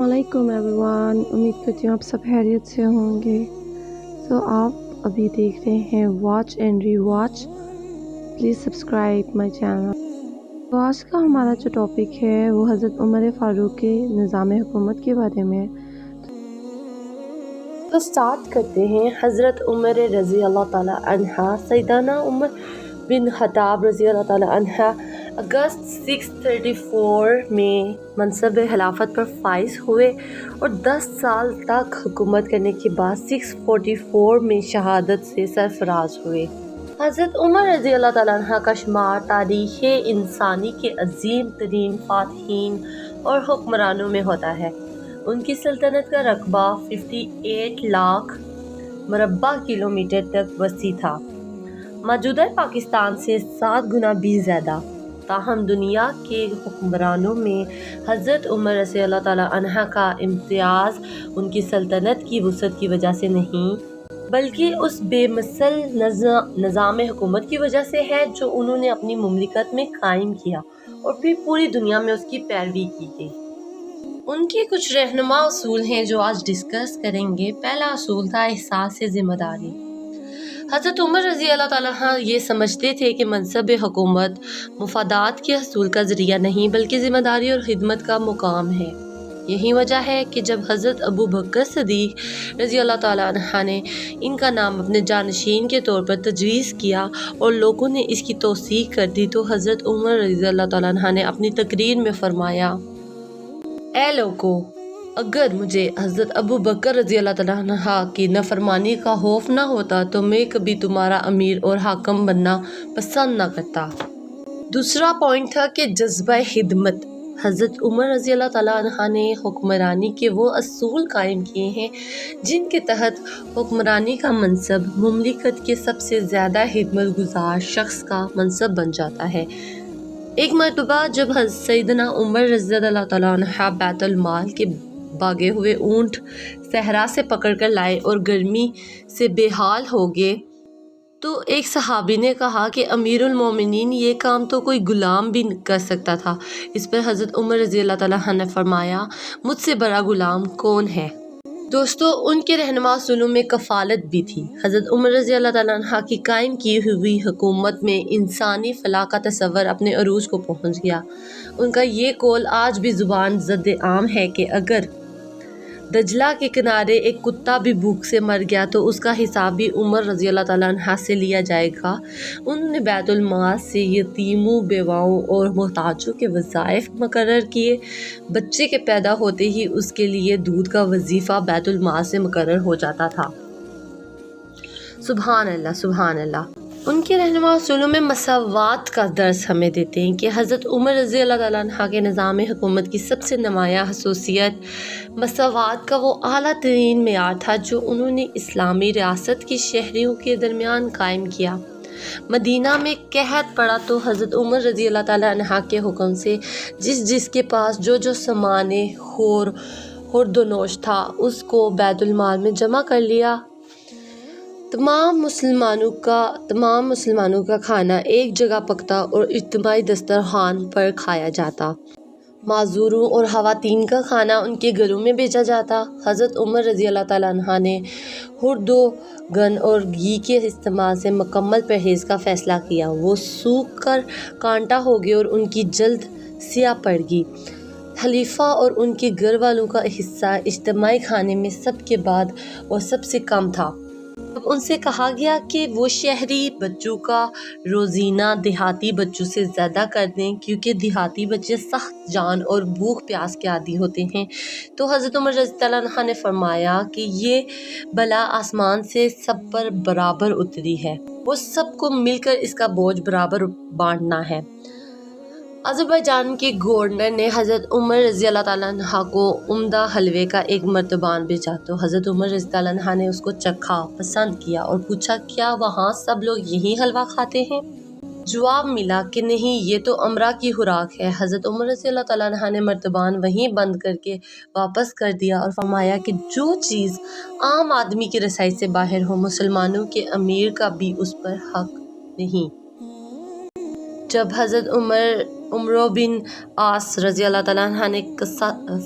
वालेकुम एवरीवन, उम्मीद करती हूँ आप सब खैरियत से होंगे। आप अभी देख रहे हैं watch and re watch. Please subscribe my channel. तो आज का हमारा जो टॉपिक है वो हज़रत उमर फ़ारूक के निज़ाम हुकूमत के बारे में। तो स्टार्ट करते हैं। हज़रत उमर रज़ी अल्लाह ताला अन्हा, सैयदना उमर बिन खत्ताब रज़ी अल्लाह ताला अन्हा अगस्त 634 में मनसब खिलाफत पर फाइज हुए और 10 साल तक हुकूमत करने के बाद 644 में शहादत से सरफराज हुए। हज़रत उमर रज़ी अल्लाह ताला अन्हा का शुमार तारीख़ इंसानी के अजीम तरीन फ़ातिहीन और हुक्मरानों में होता है। उनकी सल्तनत का रकबा 58 लाख मुरब्बा किलोमीटर तक वसी था, मौजूदा पाकिस्तान से 7 गुना भी ज़्यादा। ताहम दुनिया के हुक्मरानों में हज़रत उमर रज़ी अल्लाह ताला अन्हा का इम्तियाज़ उनकी सल्तनत की वुसअत की वजह से नहीं, बल्कि उस बेमसल निज़ाम हुकूमत की वजह से है जो उन्होंने अपनी मुमलिकत में कायम किया और फिर पूरी दुनिया में उसकी पैरवी की गई। उनके कुछ रहनुमा असूल हैं जो आज डिस्कस करेंगे। पहला असूल था एहसास से ज़िम्मेदारी। हज़रत उमर रज़ी अल्लाह ताला ये समझते थे कि मनसब हुकूमत मुफादात के हसूल का ज़रिया नहीं बल्कि ज़िम्मेदारी और खिदमत का मुकाम है। यही वजह है कि जब हज़रत अबू बकर सिद्दीक़ रज़ी अल्लाह ताला अन्हा ने इनका नाम अपने जानशीन के तौर पर तजवीज़ किया और लोगों ने इसकी तौसीक़ कर दी, तो हज़रत उमर रज़ी अल्लाह ताला अन्हा ने अपनी तकरीर में फरमाया, ऐ लोगो, अगर मुझे हज़रत अबू बकर रज़ी अल्लाह तआला अन्हा की नफ़रमानी का खौफ ना होता तो मैं कभी तुम्हारा अमीर और हाकम बनना पसंद ना करता। दूसरा पॉइंट था कि जज्बा खिदमत। हज़रत उमर रज़ी अल्लाह तआला अन्हा ने हुक्मरानी के वो असूल कायम किए हैं जिनके तहत हुक्मरानी का मनसब मुमलिकत के सबसे ज़्यादा खिदमत गुजार शख्स का मनसब बन जाता है। एक मरतबा जब सैयदना उमर रज़ी अल्लाह तआला अन्हा बैतुल माल के भागे हुए ऊँट सहरा से पकड़ कर लाए और गर्मी से बेहाल हो गए, तो एक सहाबी ने कहा कि अमीरुल मोमिनीन, ये काम तो कोई गुलाम भी कर सकता था। इस पर हज़रत उमर रज़ी अल्लाह तआला अन्हा ने फरमाया, मुझसे बड़ा गुलाम कौन है। दोस्तों, उनके रहनुमा असूलों में कफ़ालत भी थी। हज़रत उमर रज़ी अल्लाह तआला अन्हा की कायम की हुई हुकूमत में इंसानी फलाह का तसव्वुर अपने अरूज को पहुँच गया। उनका ये कौल आज भी ज़ुबान ज़द आम है कि अगर दजला के किनारे एक कुत्ता भी भूख से मर गया तो उसका हिसाब भी उमर रज़ी अल्लाह तआला अन्हा से लिया जाएगा। उन्होंने बैतुल माल से यतीमों, बेवाओं और मोहताजों के वज़ाइफ मुकर्रर किए। बच्चे के पैदा होते ही उसके लिए दूध का वजीफ़ा बैतुल माल से मुकर्रर हो जाता था। सुभान अल्लाह, सुभान अल्लाह। उनके रहनुमा असूलों में मसावात का दर्स हमें देते हैं कि हज़रत उमर रज़ी अल्लाह तआला अन्हा के निज़ाम हुकूमत की सबसे नुमायाँ खसूसियत मसावात का वो आला तरीन मेयार था जो उन्होंने इस्लामी रियासत के शहरियों के दरमियान कायम किया। मदीना में कहत पड़ा तो हज़रत उमर रज़ी अल्लाह तआला अन्हा के हुक्म से जिसके पास जो सामाने खुर्दोनोश था उसको बैतुल माल में जमा कर लिया। तमाम मुसलमानों का खाना एक जगह पकता और इज्तिमाई दस्तरखान पर खाया जाता। माजूरों और खवातीन का खाना उनके घरों में भेजा जाता। हज़रत उमर रज़ी अल्लाह तआला अन्हा ने हुर्दो गन और घी के इस्तेमाल से मुकम्मल परहेज़ का फ़ैसला किया। वो सूख कर कांटा हो गए और उनकी जल्द सियाह पड़ गई। खलीफा और उनके घर वालों का हिस्सा इज्तिमाई खाने में सबके बाद और सबसे कम था। अब उनसे कहा गया कि वो शहरी बच्चों का रोज़ीना देहाती बच्चों से ज़्यादा कर दें, क्योंकि देहाती बच्चे सख्त जान और भूख प्यास के आदी होते हैं। तो हज़रत उमर रज़ी अल्लाह अन्हा ने फरमाया कि ये बला आसमान से सब पर बराबर उतरी है, वो सबको मिलकर इसका बोझ बराबर बांटना है। अज़रबैजान के गवर्नर ने हज़रत उमर रज़ी अल्लाह तआला अन्हा को उम्दा हलवे का एक मर्तबान भेजा, तो हज़रत उमर रज़ी अल्लाह अन्हा ने उसको चखा, पसंद किया और पूछा, क्या वहाँ सब लोग यही हलवा खाते हैं? जवाब मिला कि नहीं, ये तो अमरा की खुराक है। हज़रत उमर रज़ी अल्लाह तआला अन्हा ने मर्तबान वहीं बंद करके वापस कर दिया और फरमाया कि जो चीज़ आम आदमी की रसाई से बाहर हो, मुसलमानों के अमीर का भी उस पर हक नहीं। جب حضرت عمرو بن عاص رضی اللہ تعالیٰ عنہ نے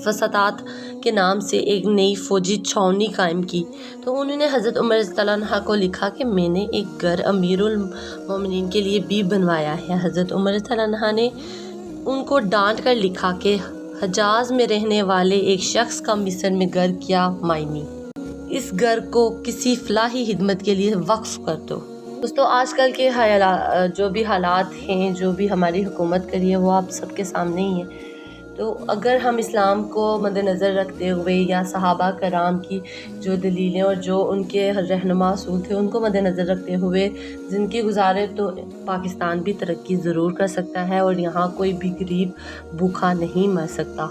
فسطاط کے نام سے ایک نئی فوجی چھاؤنی قائم کی تو انہوں نے حضرت عمر رضی اللہ عنہ کو لکھا کہ میں نے ایک گھر امیر المومنین کے لیے بھی بنوایا ہے۔ حضرت عمر رضی اللہ عنہ نے ان کو ڈانٹ کر لکھا کہ حجاز میں رہنے والے ایک شخص کا مصر میں گھر کیا معنی، اس گھر کو کسی فلاحی خدمت کے لیے وقف کر دو۔ دوستو آج کل کے جو بھی حالات ہیں، جو بھی ہماری حکومت کری ہے، وہ آپ سب کے سامنے ہی ہیں۔ تو اگر ہم اسلام کو مد نظر رکھتے ہوئے یا صحابہ کرام کی جو دلیلیں اور جو ان کے رہنما اصول تھے ان کو مد نظر رکھتے ہوئے زندگی گزارے تو پاکستان بھی ترقی ضرور کر سکتا ہے اور یہاں کوئی بھی غریب بھوکا نہیں مر سکتا۔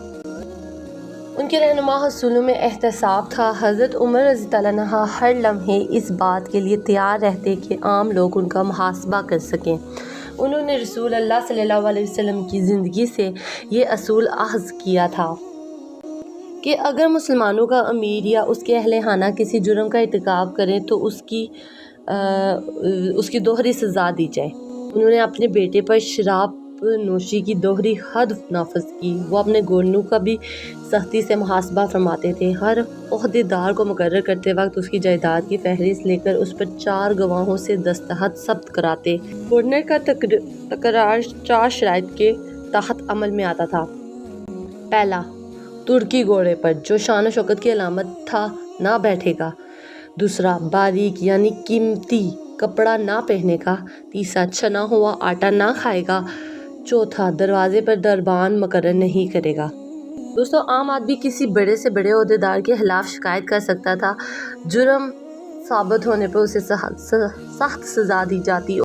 ان کے رہنما اصولوں میں احتساب تھا۔ حضرت عمر رضی اللہ عنہ ہر لمحے اس بات کے لیے تیار رہتے کہ عام لوگ ان کا محاسبہ کر سکیں۔ انہوں نے رسول اللہ صلی اللہ علیہ وسلم کی زندگی سے یہ اصول اخذ کیا تھا کہ اگر مسلمانوں کا امیر یا اس کے اہل خانہ کسی جرم کا ارتکاب کریں تو اس کی دوہری سزا دی جائے۔ انہوں نے اپنے بیٹے پر شراب نوشی کی دوہری حد نافذ کی۔ وہ اپنے گورنوں کا بھی سختی سے محاسبہ فرماتے تھے۔ ہر عہدیدار کو مقرر کرتے وقت اس کی جائیداد کی فہرست لے کر اس پر 4 گواہوں سے دستخط ثبت کراتے۔ گورنر کا تقرر 4 شرائط کے تحت عمل میں آتا تھا۔ پہلا، ترکی گھوڑے پر جو شان و شوکت کی علامت تھا نہ بیٹھے گا۔ دوسرا، باریک یعنی قیمتی کپڑا نہ پہنے گا۔ تیسرا، چھنا ہوا آٹا نہ کھائے گا۔ چوتھا، دروازے پر دربان مقرر نہیں کرے گا۔ دوستو عام آدمی کسی بڑے سے بڑے عہدیدار کے خلاف شکایت کر سکتا تھا، جرم ثابت ہونے پر اسے سخت سزا دی جاتی